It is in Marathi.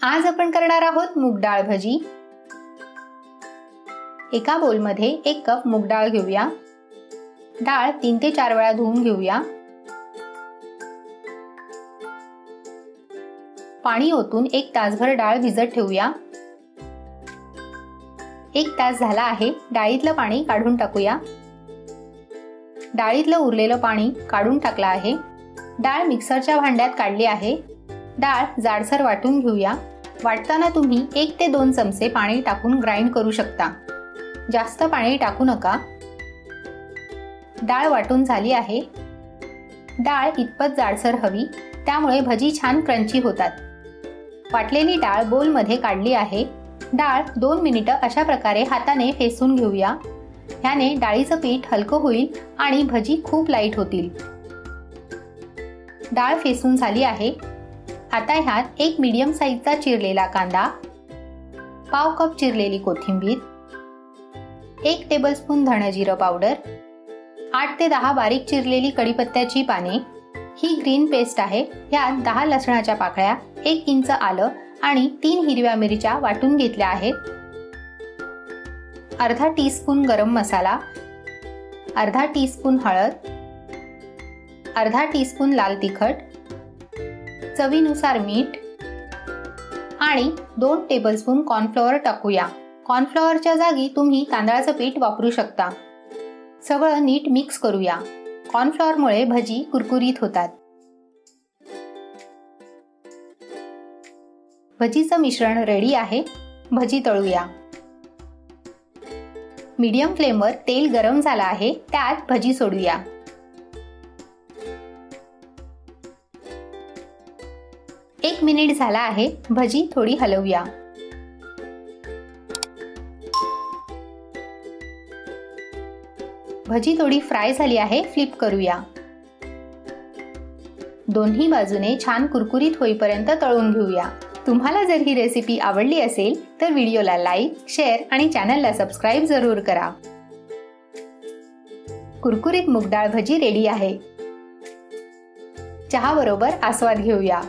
आज आपण करणार आहोत मूग डाळ भजी। एका बोलमध्ये 1 कप मूग डाळ घेऊया। डाळ 3 ते 4 वेळा धुवून घेऊया। पाणी ओतून 1 तासभर डाळ भिजत ठेवूया। 1 तास झाला आहे, डाळीतलं पाणी काढून टाकूया। डाळीतलं उरलेलं पाणी काढून टाकलं आहे। डाळ मिक्सरच्या भांड्यात काढली आहे। डाळ जाडसर वाटून घेऊया। वाटताना तुम्ही 1 ते 2 चमचे पाणी टाकून ग्राइंड करू शकता, जास्त पाणी टाकू नका। डाळ वाटून झाली आहे। डाळ इतपत जाडसर हवी, त्यामुळे भजी छान क्रंची होतात। वाटलेली डाळ बोलमध्ये काढली आहे। डाळ 2 मिनिटं अशा प्रकारे हाताने फेसून घेऊया। ह्याने डाळीचं पीठ हलकं होईल आणि भजी खूप लाईट होतील। डाळ फेसून झाली आहे। आता ह्यात 1 मीडियम साईजचा चिरलेला कांदा, पाव कप चिरलेली कोथिंबीर, 1 टेबलस्पून धणे जिरं पावडर, 8 ते 10 बारीक चिरलेली कढीपत्त्याची पाने, ही ग्रीन पेस्ट आहे। ह्यात 10 लसणाच्या पाकळ्या, 1 इंच आलं आणि 3 हिरव्या मिरच्या वाटून घेतल्या आहेत। अर्धा टीस्पून गरम मसाला, अर्धा टीस्पून हळद, अर्धा टीस्पून लाल तिखट, चवीनुसार मीठ आणि 2 टेबलस्पून कॉर्नफ्लॉवर टाकूया। कॉर्नफ्लॉवरच्या जागी तुम्ही तांदळाचं पीठ वापरू शकता। सगळं नीट मिक्स करूया। कॉर्नफ्लॉवरमुळे भजी कुरकुरीत होतात। भजीचं मिश्रण रेडी आहे। भजी तळूया। मीडियम फ्लेमवर तेल गरम झालं आहे, त्यात भजी सोडूया। एक मिनिट झाला आहे, भजी थोडी हलवूया। भजी थोडी फ्राय झाली आहे, फ्लिप करूया। दोन्ही बाजूने छान कुरकुरीत होईपर्यंत तळून घेऊया। तुम्हाला जर ही रेसिपी आवडली असेल तर व्हिडिओला लाईक, शेअर आणि चॅनलला सबस्क्राईब जरूर करा। कुरकुरीत मूग डाळ भजी रेडी आहे। चहा बरोबर आस्वाद घेऊया।